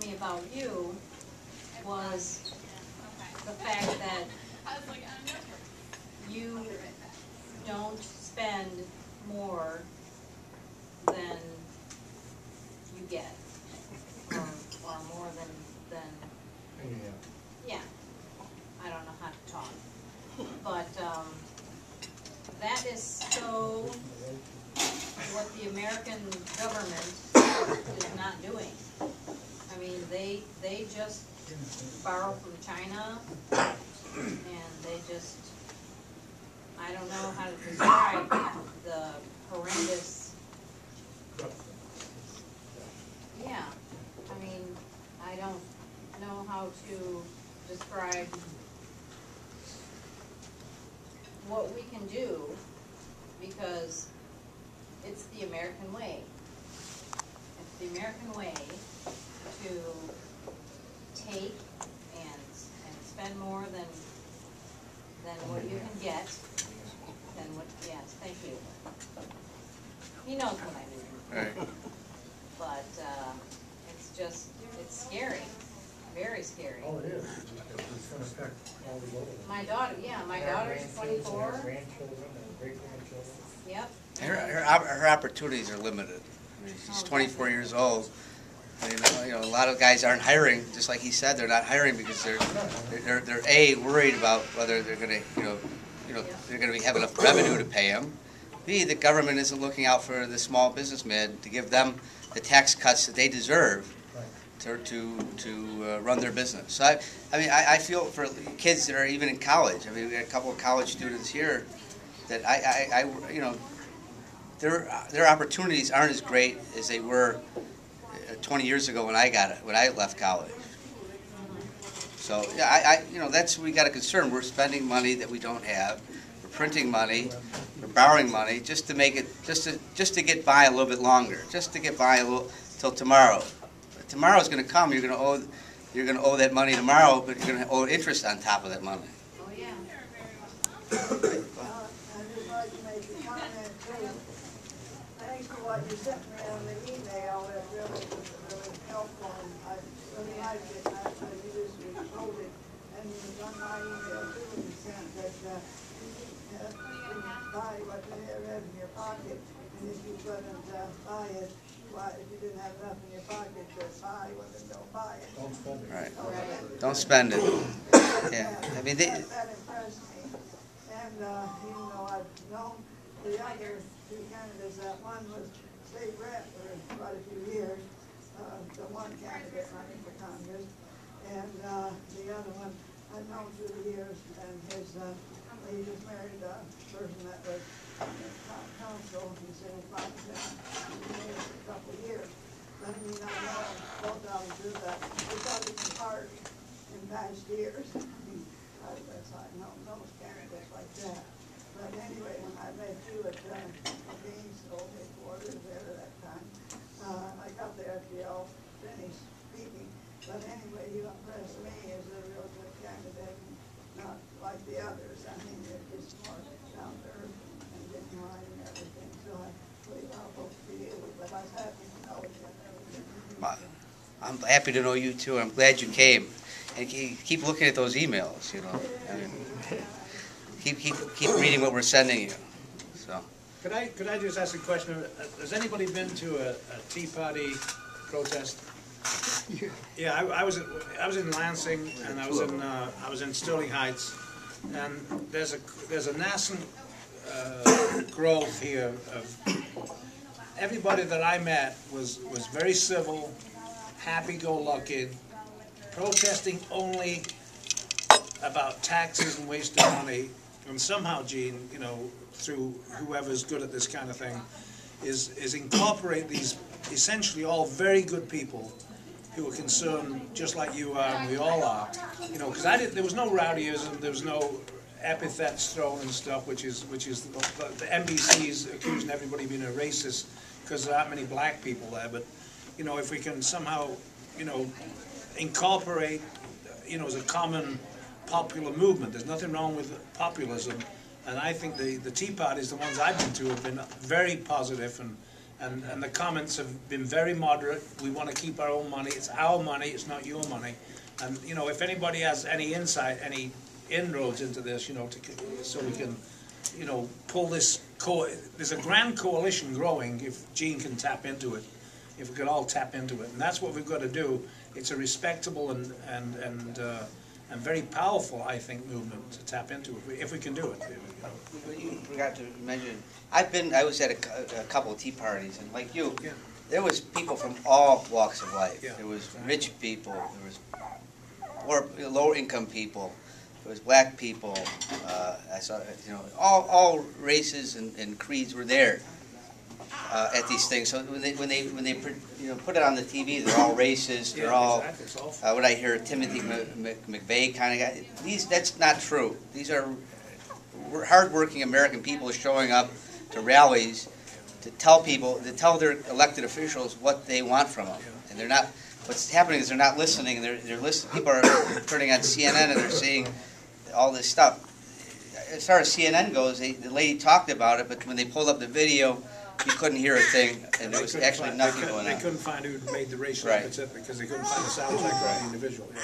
me about you was the fact that you don't spend more than you get, or more than yeah. I don't know how to talk, but that is so what the American government is not doing. I mean, they just borrow from China, and they just, I don't know how to describe the horrendous, yeah, I mean, I don't know how to describe what we can do, because it's the American way. It's the American way to take and spend more than what you can get, than what, yes, thank you. He knows what I mean. Right. But it's just, it's scary, very scary. Oh, it is. It's going to affect all the others. My daughter, yeah, my daughter's 24. Grandchildren and great-grandchildren. Yep. Her opportunities are limited. I mean, she's 24 years old. You know, a lot of guys aren't hiring, just like he said. They're not hiring because they're A, worried about whether they're going to, they're going to have enough revenue to pay them. B, the government isn't looking out for the small businessmen to give them the tax cuts that they deserve to run their business. So I feel for kids that are even in college. I mean, we got a couple of college students here that their opportunities aren't as great as they were 20 years ago when I left college. So yeah, that's we got a concern. We're spending money that we don't have. We're printing money. We're borrowing money just to make it just to get by a little bit longer, just to get by a little till tomorrow. But tomorrow's going to come. You're going to owe that money tomorrow, but you're going to owe interest on top of that money. Oh yeah. I'd just like to make a comment too. Thanks for what you sent me on the email. It really was helpful. I really liked it. I used it, told it, and it was on my email too. You sent that you buy what you have in your pocket, and if you couldn't buy it, why, if you didn't have enough in your pocket to buy, well then don't buy it. Don't spend it. Right. So, Don't spend it. Yeah. I mean, that impressed me. And even though I've known the other two candidates, that one was state rep for quite a few years, the one candidate running for Congress, and the other one I've known through the years, and he just married a person that was town council. He said his wife was there for a couple of years. But I mean, I know both of them do that. It's always been hard in past years. I mean, that's I know most candidates like that. But anyway, when I met you at Dean's old headquarters there at that time, I got there after y'all finished speaking. But anyway, you impressed me as a real good candidate, not like the others. I mean, they're just more down to earth and getting right and everything. So I believe I'll vote for you. But I was happy to know you and everything. I'm happy to know you too. I'm glad you came. And keep looking at those emails, I mean, keep reading what we're sending you. So. Could I just ask a question? Has anybody been to a Tea Party protest? Yeah, I was in Lansing, and I was in Sterling Heights, and there's a nascent growth here of everybody that I met was very civil, happy-go-lucky, protesting only about taxes and wasting money. And somehow, Gene, through whoever's good at this kind of thing, is incorporate these essentially all very good people who are concerned just like you are and we all are. Because there was no rowdyism, there was no epithets thrown and stuff, which is the NBC's accusing everybody of being a racist because there aren't many black people there. But if we can somehow incorporate as a common popular movement. There's nothing wrong with populism, and I think the Tea Parties, the ones I've been to, have been very positive And the comments have been very moderate. We want to keep our own money. It's our money, it's not your money. And, you know, if anybody has any insight, any inroads into this, you know, so we can, you know, pull this, there's a grand coalition growing if Gene can tap into it, if we could all tap into it. And that's what we've got to do. It's a respectable and very powerful, I think, movement to tap into if we can do it. You forgot to mention, I was at a couple of tea parties, and like you, Yeah. there was people from all walks of life. Yeah. There was rich people, there was lower income people, there was black people. I saw, you know, all races and creeds were there at these things. So when they you know, put it on the TV, they're all racist. They're all exactly. It's awful. what I hear, Timothy McVeigh kind of guy. That's not true. These are hardworking American people showing up to rallies to tell people, to tell their elected officials what they want from them, and they're not. What's happening is they're not listening. They're listening. People are turning on CNN and they're seeing all this stuff. As far as CNN goes, the lady talked about it, but when they pulled up the video, you couldn't hear a thing, and there was actually nothing going on. They couldn't find who made the racial Right. epithet because they couldn't find the soundtrack for the individual. Yeah.